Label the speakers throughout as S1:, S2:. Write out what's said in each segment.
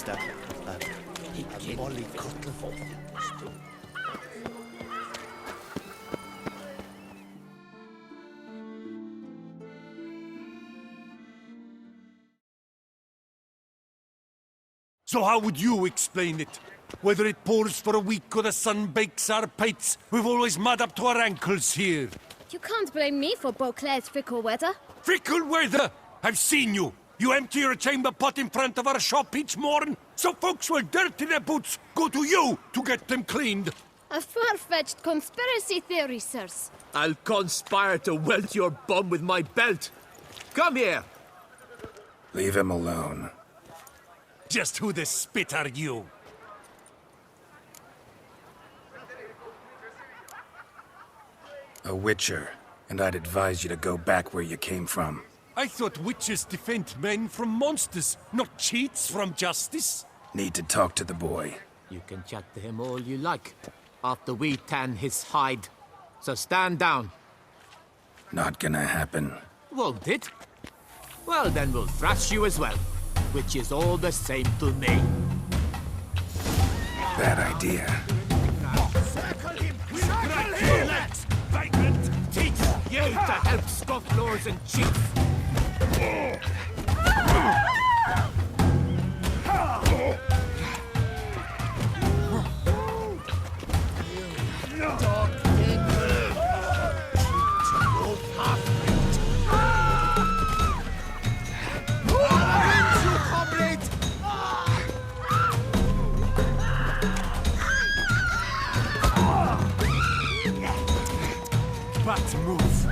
S1: Master. Mollycoddle.
S2: So how would you explain it? Whether it pours for a week or the sun bakes our pates, we've always mud up to our ankles here.
S3: You can't blame me for Beauclair's fickle weather.
S2: Fickle weather! I've seen you. You empty your chamber pot in front of our shop each morn, so folks will dirty their boots, go to you to get them cleaned.
S3: A far-fetched conspiracy theory, sirs.
S4: I'll conspire to welt your bum with my belt. Come here.
S5: Leave him alone.
S2: Just who the spit are you?
S5: A witcher, and I'd advise you to go back where you came from.
S2: I thought witches defend men from monsters, not cheats from justice.
S5: Need to talk to the boy.
S4: You can chat to him all you like, after we tan his hide. So stand down.
S5: Not gonna happen.
S4: Won't it? Well, then we'll thrash you as well, which is all the same to me.
S5: Bad idea.
S2: Circle him! Circle him! Relax! Vagrant! Teach
S4: You to help scofflaws and cheats.
S2: Bat move!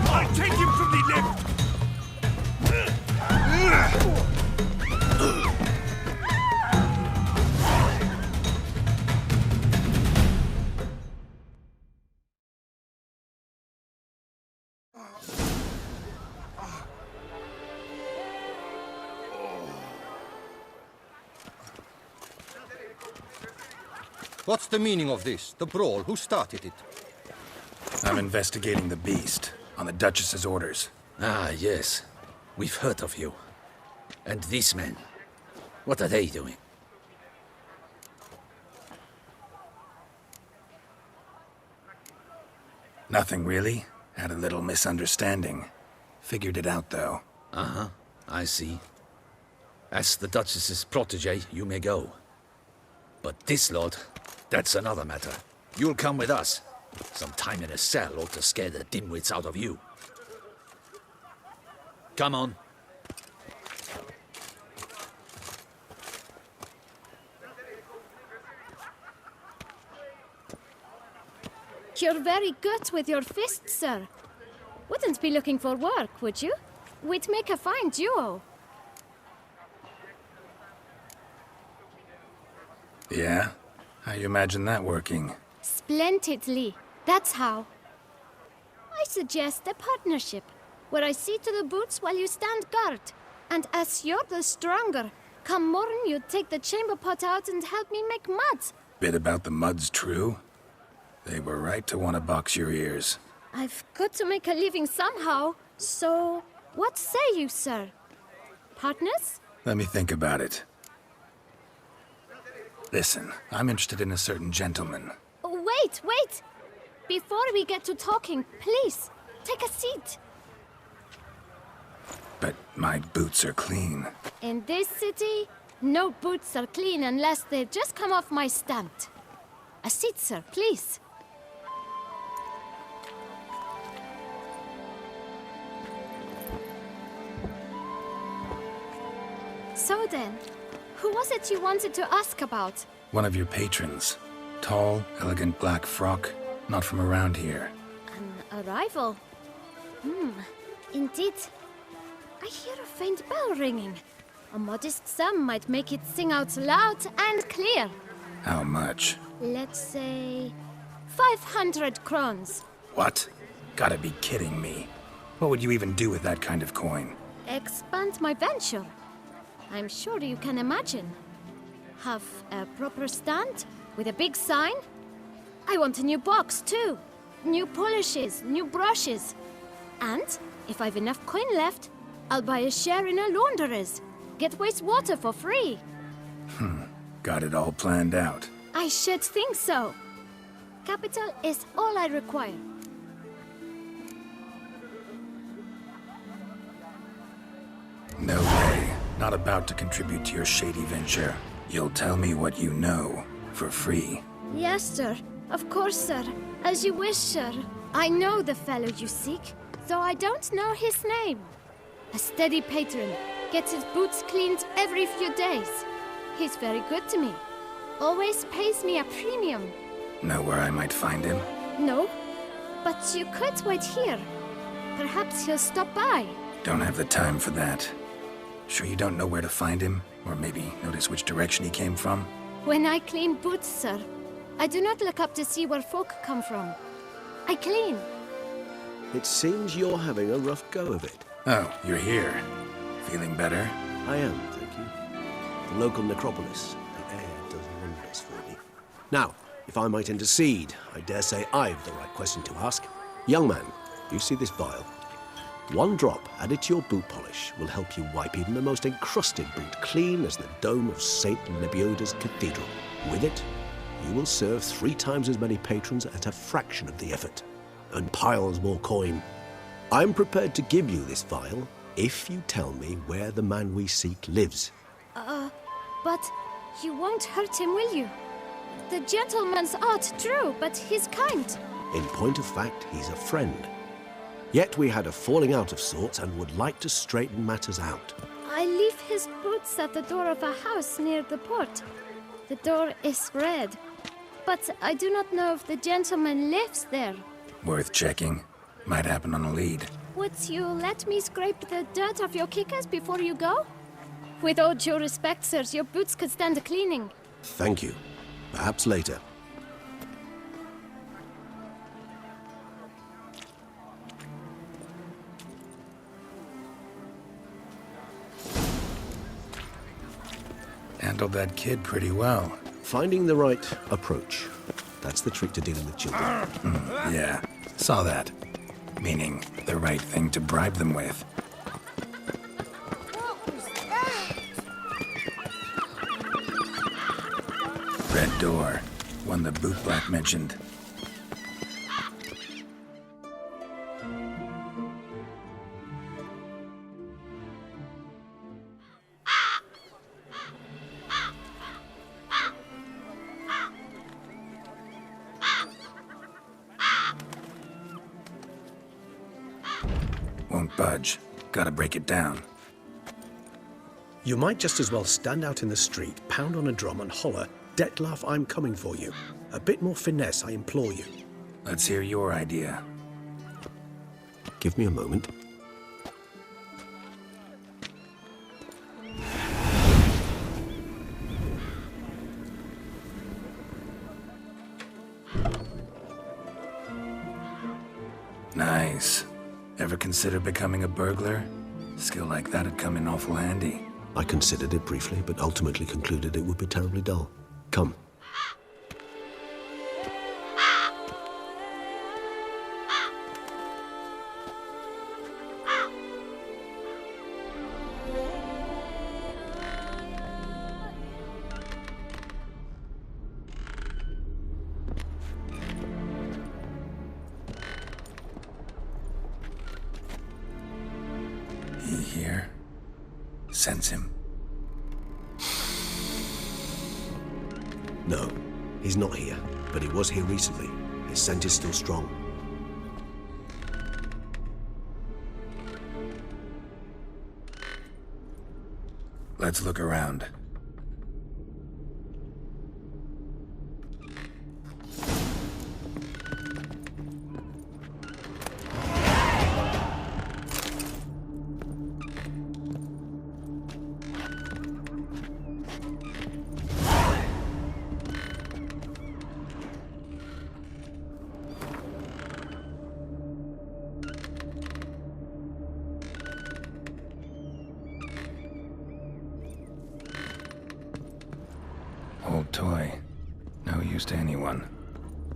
S2: I'll take him from the left!
S6: What's the meaning of this? The brawl? Who started it?
S5: I'm investigating the beast, on the Duchess's orders.
S7: Ah, yes. We've heard of you. And these men, what are they doing?
S5: Nothing really. Had a little misunderstanding. Figured it out, though.
S7: Uh-huh, I see. As the Duchess's protege, you may go. But this lord, that's another matter. You'll come with us. Some time in a cell ought to scare the dimwits out of you. Come on.
S3: You're very good with your fists, sir. Wouldn't be looking for work, would you? We'd make a fine duo.
S5: Yeah? How you imagine that working?
S3: Splendidly. That's how. I suggest a partnership, where I see to the boots while you stand guard. And as you're the stronger, come morn you take the chamber pot out and help me make mud.
S5: Bit about the mud's true? They were right to want to box your ears.
S3: I've got to make a living somehow, so what say you, sir? Partners?
S5: Let me think about it. Listen, I'm interested in a certain gentleman.
S3: Wait! Before we get to talking, please, take a seat.
S5: But my boots are clean.
S3: In this city, no boots are clean unless they've just come off my stand. A seat, sir, please. So then, who was it you wanted to ask about?
S5: One of your patrons. Tall, elegant black frock. Not from around here.
S3: An arrival? Indeed. I hear a faint bell ringing. A modest sum might make it sing out loud and clear.
S5: How much?
S3: Let's say 500 crowns.
S5: What? Gotta be kidding me. What would you even do with that kind of coin?
S3: Expand my venture. I'm sure you can imagine. Have a proper stand with a big sign. I want a new box too. New polishes, new brushes. And if I've enough coin left, I'll buy a share in a laundress. Get wastewater for free.
S5: Got it all planned out.
S3: I should think so. Capital is all I require.
S5: No way. Not about to contribute to your shady venture. You'll tell me what you know, for free.
S3: Yes, sir. Of course, sir. As you wish, sir. I know the fellow you seek, though I don't know his name. A steady patron. Gets his boots cleaned every few days. He's very good to me. Always pays me a premium.
S5: Know where I might find him?
S3: No, but you could wait here. Perhaps he'll stop by.
S5: Don't have the time for that. Sure you don't know where to find him? Or maybe notice which direction he came from?
S3: When I clean boots, sir, I do not look up to see where folk come from. I clean.
S1: It seems you're having a rough go of it.
S5: Oh, you're here. Feeling better?
S1: I am, thank you. The local necropolis. The air does wonders for me. Now, if I might intercede, I dare say I've the right question to ask. Young man, you see this vial? One drop added to your boot polish will help you wipe even the most encrusted boot clean as the dome of St. Lebioda's Cathedral. With it, you will serve 3 times as many patrons at a fraction of the effort, and piles more coin. I'm prepared to give you this vial if you tell me where the man we seek lives.
S3: But you won't hurt him, will you? The gentleman's art, true, but he's kind.
S1: In point of fact, he's a friend. Yet we had a falling out of sorts and would like to straighten matters out.
S3: I leave his boots at the door of a house near the port. The door is red, but I do not know if the gentleman lives there.
S5: Worth checking. Might happen on a lead.
S3: Would you let me scrape the dirt off your kickers before you go? With all due respect, sirs, your boots could stand a cleaning.
S1: Thank you. Perhaps later.
S5: Handled that kid pretty well.
S1: Finding the right approach. That's the trick to dealing with children.
S5: Yeah, saw that. Meaning, the right thing to bribe them with. Red door. One the bootblack mentioned. Won't budge. Gotta break it down.
S8: You might just as well stand out in the street, pound on a drum and holler, "Detlef, I'm coming for you." A bit more finesse, I implore you.
S5: Let's hear your idea.
S1: Give me a moment.
S5: Nice. Ever consider becoming a burglar? Skill like that'd come in awful handy.
S1: I considered it briefly, but ultimately concluded it would be terribly dull. Come.
S5: He here? Sense him.
S1: No, he's not here, but he was here recently. His scent is still strong.
S5: Let's look around. Old toy. No use to anyone.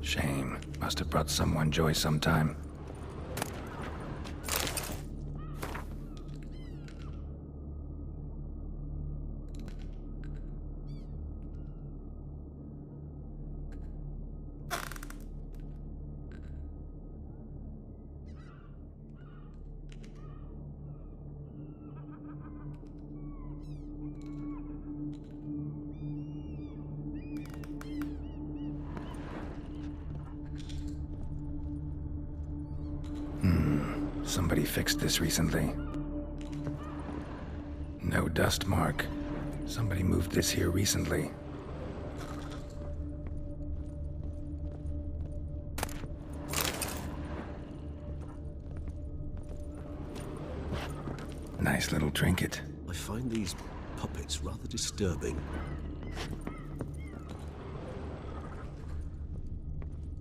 S5: Shame. Must have brought someone joy sometime. fixed this recently. No dust mark. Somebody moved this here recently. Nice little trinket.
S1: I find these puppets rather disturbing.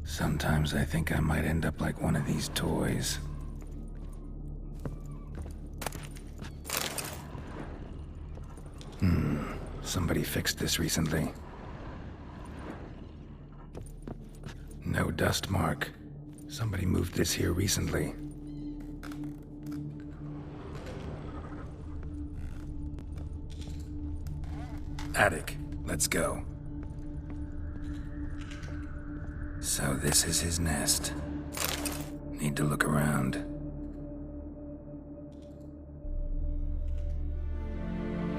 S5: Sometimes I think I might end up like one of these toys. Somebody fixed this recently. No dust mark. Somebody moved this here recently. Attic, let's go. So this is his nest. Need to look around.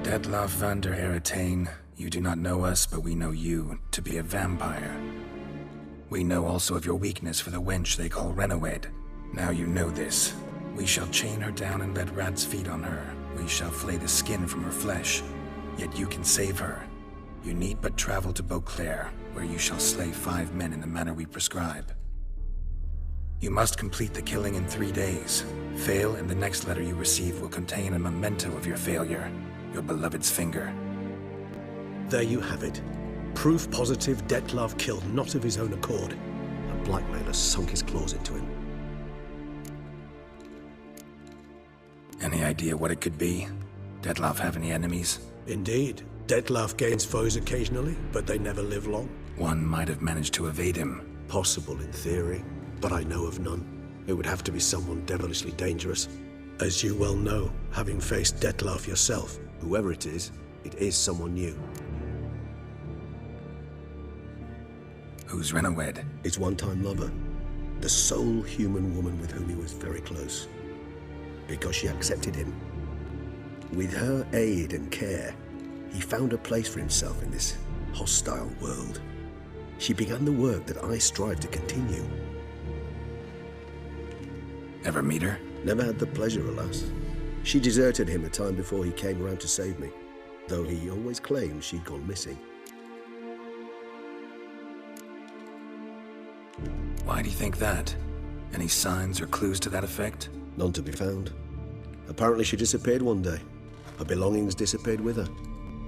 S5: Detloff van der Eretain, you do not know us, but we know you to be a vampire. We know also of your weakness for the wench they call Renowed. Now you know this. We shall chain her down and let rats feed on her. We shall flay the skin from her flesh. Yet you can save her. You need but travel to Beauclair, where you shall slay 5 men in the manner we prescribe. You must complete the killing in 3 days. Fail, and the next letter you receive will contain a memento of your failure. Your beloved's finger.
S8: There you have it. Proof positive Detlav killed not of his own accord.
S1: A blackmailer sunk his claws into him.
S5: Any idea what it could be? Detlav have any enemies?
S8: Indeed. Detlav gains foes occasionally, but they never live long.
S5: One might have managed to evade him.
S1: Possible in theory, but I know of none. It would have to be someone devilishly dangerous.
S8: As you well know, having faced Detlav yourself.
S1: Whoever it is someone new.
S5: Who's Renowed?
S1: His one-time lover. The sole human woman with whom he was very close. Because she accepted him. With her aid and care, he found a place for himself in this hostile world. She began the work that I strive to continue.
S5: Ever meet her?
S1: Never had the pleasure, alas. She deserted him a time before he came around to save me, though he always claimed she'd gone missing.
S5: Why do you think that? Any signs or clues to that effect?
S1: None to be found. Apparently she disappeared one day. Her belongings disappeared with her.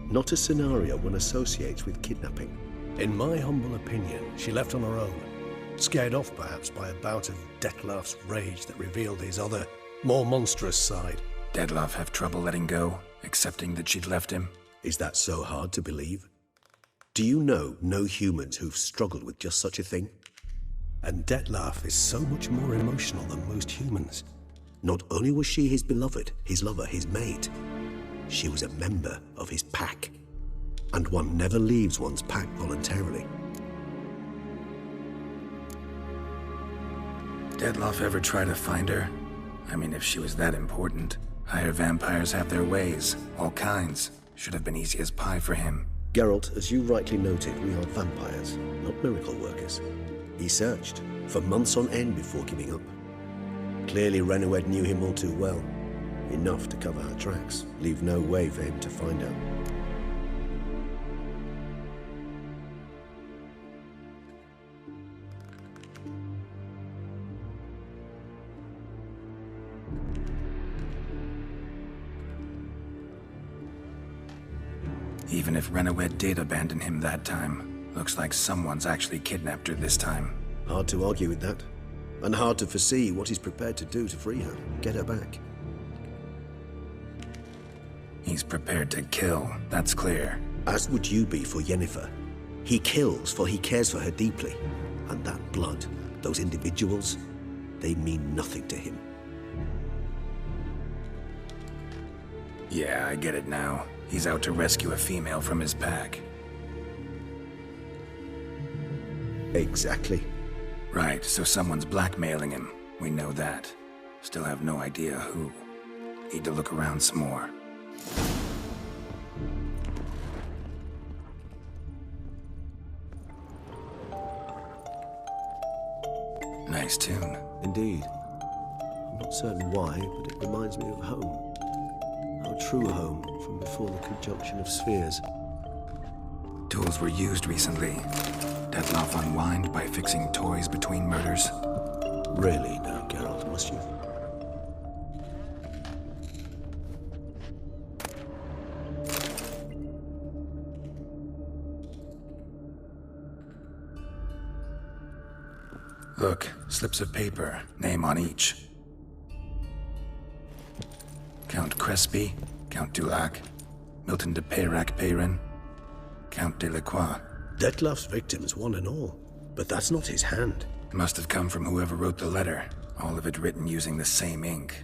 S1: Not a scenario one associates with kidnapping.
S8: In my humble opinion, she left on her own. Scared off perhaps by a bout of Detlav's rage that revealed his other, more monstrous side.
S5: Detlav have trouble letting go, accepting that she'd left him?
S1: Is that so hard to believe? Do you know no humans who've struggled with just such a thing?
S8: And Detlav is so much more emotional than most humans.
S1: Not only was she his beloved, his lover, his mate, she was a member of his pack. And one never leaves one's pack voluntarily.
S5: Detlav ever try to find her? I mean, if she was that important. Higher vampires have their ways, all kinds. Should have been easy as pie for him.
S1: Geralt, as you rightly noted, we are vampires, not miracle workers. He searched for months on end before giving up. Clearly Renowed knew him all too well. Enough to cover her tracks, leave no way for him to find out.
S5: Even if Renowed did abandon him that time, looks like someone's actually kidnapped her this time.
S1: Hard to argue with that. And hard to foresee what he's prepared to do to free her, get her back.
S5: He's prepared to kill, that's clear.
S1: As would you be for Yennefer. He kills for he cares for her deeply. And that blood, those individuals, they mean nothing to him.
S5: Yeah, I get it now. He's out to rescue a female from his pack.
S1: Exactly.
S5: Right, so someone's blackmailing him. We know that. Still have no idea who. Need to look around some more. Nice tune.
S1: Indeed. I'm not Not certain why, but it reminds me of home. Our true home from before the conjunction of spheres.
S5: Tools were used recently. Detloff unwind by fixing toys between murders.
S1: Really now, Geralt, must you?
S5: Look, slips of paper, name on each. Count Crespi, Count Dulac, Milton de Peyrac-Peyrin, Count Delacroix.
S8: Detloff's victims, one and all. But that's not his hand.
S5: Must have come from whoever wrote the letter, all of it written using the same ink.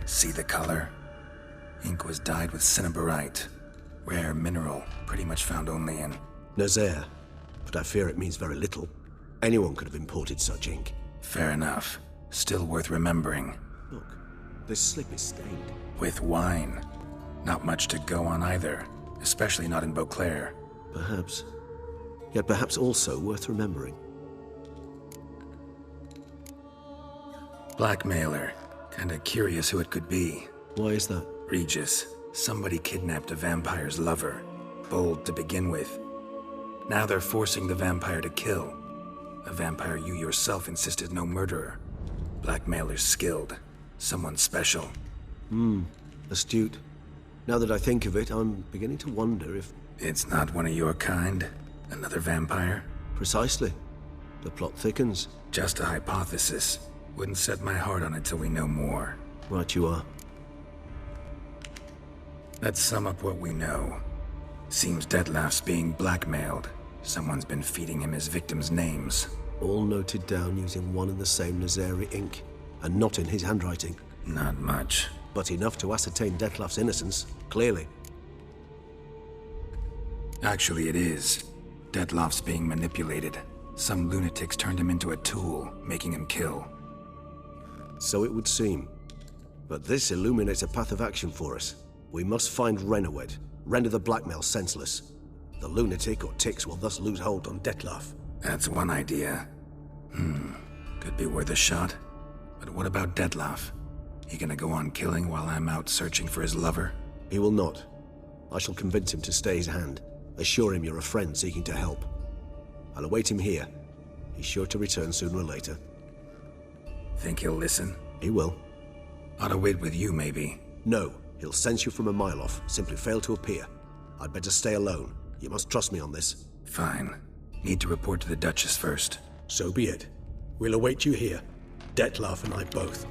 S5: See the color? Ink was dyed with cinnabarite. Rare mineral, pretty much found only in
S1: Nazaire, but I fear it means very little. Anyone could have imported such ink.
S5: Fair enough. Still worth remembering.
S1: Look, this slip is stained.
S5: With wine. Not much to go on either, especially not in Beauclair.
S1: Perhaps. Yet perhaps also worth remembering.
S5: Blackmailer. Kinda curious who it could be.
S1: Why is that?
S5: Regis. Somebody kidnapped a vampire's lover. Bold to begin with. Now they're forcing the vampire to kill. A vampire you yourself insisted no murderer. Blackmailer's skilled. Someone special.
S1: Astute. Now that I think of it, I'm beginning to wonder if...
S5: It's not one of your kind? Another vampire?
S1: Precisely. The plot thickens.
S5: Just a hypothesis. Wouldn't set my heart on it till we know more.
S1: Right you are.
S5: Let's sum up what we know. Seems Detloff's being blackmailed. Someone's been feeding him his victims' names.
S1: All noted down using one and the same Nazari ink, and not in his handwriting.
S5: Not much.
S1: But enough to ascertain Detloff's innocence, clearly.
S5: Actually, it is. Detloff's being manipulated. Some lunatics turned him into a tool, making him kill.
S1: So it would seem. But this illuminates a path of action for us. We must find Renowed, render the blackmail senseless. The lunatic or ticks will thus lose hold on Detloff.
S5: That's one idea. Could be worth a shot. But what about Detloff? He gonna go on killing while I'm out searching for his lover?
S1: He will not. I shall convince him to stay his hand. Assure him you're a friend seeking to help. I'll await him here. He's sure to return sooner or later.
S5: Think he'll listen?
S1: He will.
S5: Ought to wait with you, maybe.
S1: No, he'll sense you from a mile off. Simply fail to appear. I'd better stay alone. You must trust me on this.
S5: Fine. Need to report to the Duchess first.
S8: So be it. We'll await you here. Detloff and I both.